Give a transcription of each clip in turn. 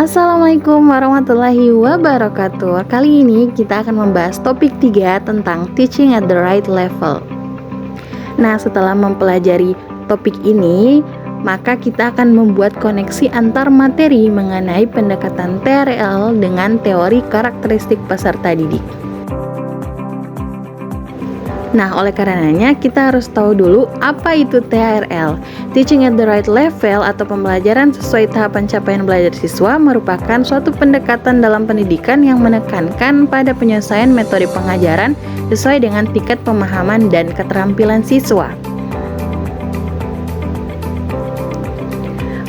Assalamualaikum warahmatullahi wabarakatuh. Kali ini kita akan membahas topik 3 tentang teaching at the right level. Nah, setelah mempelajari topik ini, maka kita akan membuat koneksi antar materi mengenai pendekatan TRL dengan teori karakteristik peserta didik. Nah, oleh karenanya kita harus tahu dulu apa itu TRL. Teaching at the right level atau pembelajaran sesuai tahapan capaian belajar siswa merupakan suatu pendekatan dalam pendidikan yang menekankan pada penyelesaian metode pengajaran sesuai dengan tingkat pemahaman dan keterampilan siswa.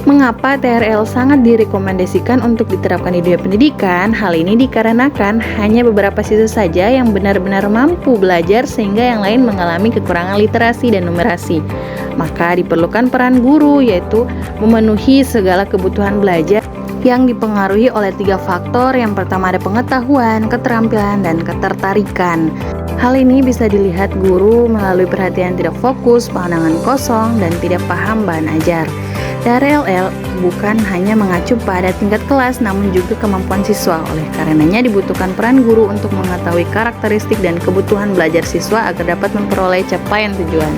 Mengapa TRL sangat direkomendasikan untuk diterapkan di dunia pendidikan? Hal ini dikarenakan hanya beberapa siswa saja yang benar-benar mampu belajar sehingga yang lain mengalami kekurangan literasi dan numerasi. Maka diperlukan peran guru, yaitu memenuhi segala kebutuhan belajar yang dipengaruhi oleh 3 faktor. Yang pertama ada pengetahuan, keterampilan, dan ketertarikan. Hal ini bisa dilihat guru melalui perhatian tidak fokus, pandangan kosong, dan tidak paham bahan ajar. TRL bukan hanya mengacu pada tingkat kelas namun juga kemampuan siswa. Oleh karenanya dibutuhkan peran guru untuk mengetahui karakteristik dan kebutuhan belajar siswa agar dapat memperoleh capaian tujuan.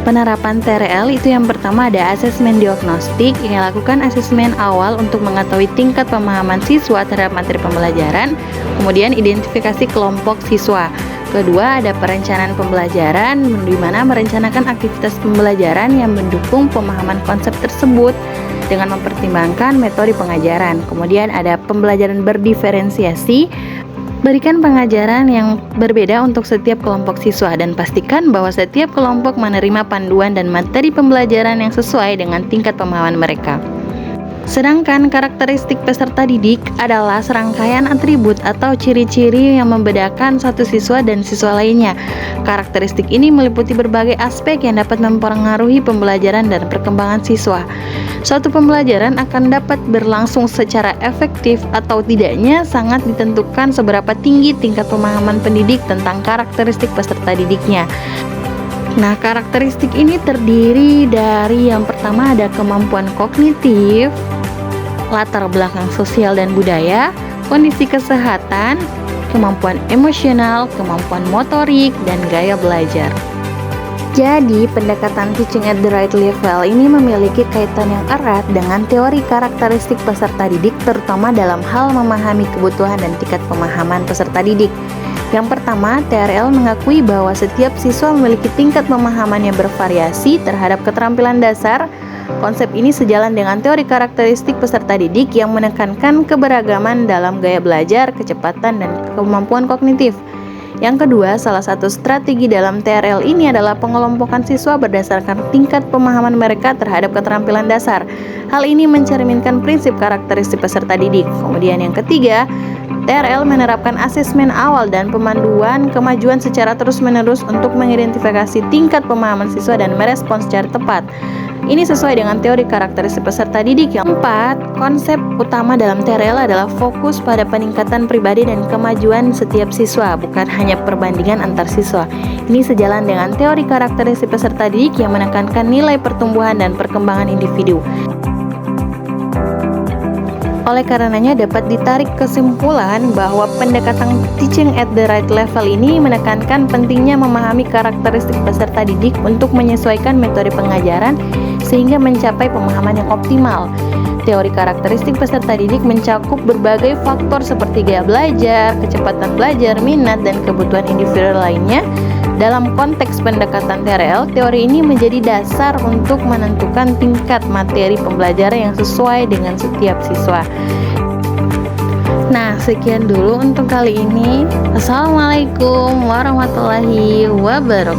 Penerapan TRL itu yang pertama ada asesmen diagnostik yang lakukan asesmen awal untuk mengetahui tingkat pemahaman siswa terhadap materi pembelajaran, kemudian identifikasi kelompok siswa. Kedua ada perencanaan pembelajaran, di mana merencanakan aktivitas pembelajaran yang mendukung pemahaman konsep tersebut dengan mempertimbangkan metode pengajaran. Kemudian ada pembelajaran berdiferensiasi, berikan pengajaran yang berbeda untuk setiap kelompok siswa dan pastikan bahwa setiap kelompok menerima panduan dan materi pembelajaran yang sesuai dengan tingkat pemahaman mereka. Sedangkan karakteristik peserta didik adalah serangkaian atribut atau ciri-ciri yang membedakan satu siswa dan siswa lainnya. Karakteristik ini meliputi berbagai aspek yang dapat mempengaruhi pembelajaran dan perkembangan siswa. Suatu pembelajaran akan dapat berlangsung secara efektif atau tidaknya sangat ditentukan seberapa tinggi tingkat pemahaman pendidik tentang karakteristik peserta didiknya. Nah, karakteristik ini terdiri dari yang pertama ada kemampuan kognitif, latar belakang sosial dan budaya, kondisi kesehatan, kemampuan emosional, kemampuan motorik, dan gaya belajar. Jadi, pendekatan teaching at the right level ini memiliki kaitan yang erat dengan teori karakteristik peserta didik, terutama dalam hal memahami kebutuhan dan tingkat pemahaman peserta didik. Yang pertama, TRL mengakui bahwa setiap siswa memiliki tingkat pemahaman yang bervariasi terhadap keterampilan dasar. Konsep ini sejalan dengan teori karakteristik peserta didik yang menekankan keberagaman dalam gaya belajar, kecepatan, dan kemampuan kognitif. Yang kedua, salah satu strategi dalam TRL ini adalah pengelompokan siswa berdasarkan tingkat pemahaman mereka terhadap keterampilan dasar. Hal ini mencerminkan prinsip karakteristik peserta didik. Kemudian yang ketiga, TRL menerapkan asesmen awal dan pemanduan kemajuan secara terus-menerus untuk mengidentifikasi tingkat pemahaman siswa dan merespons secara tepat. Ini sesuai dengan teori karakteristik peserta didik. Yang keempat, konsep utama dalam TRL adalah fokus pada peningkatan pribadi dan kemajuan setiap siswa, bukan hanya perbandingan antar siswa. Ini sejalan dengan teori karakteristik peserta didik yang menekankan nilai pertumbuhan dan perkembangan individu. Oleh karenanya dapat ditarik kesimpulan bahwa pendekatan teaching at the right level ini menekankan pentingnya memahami karakteristik peserta didik untuk menyesuaikan metode pengajaran sehingga mencapai pemahaman yang optimal. Teori karakteristik peserta didik mencakup berbagai faktor seperti gaya belajar, kecepatan belajar, minat, dan kebutuhan individu lainnya. Dalam konteks pendekatan TRL, teori ini menjadi dasar untuk menentukan tingkat materi pembelajaran yang sesuai dengan setiap siswa. Nah, sekian dulu untuk kali ini. Assalamualaikum warahmatullahi wabarakatuh.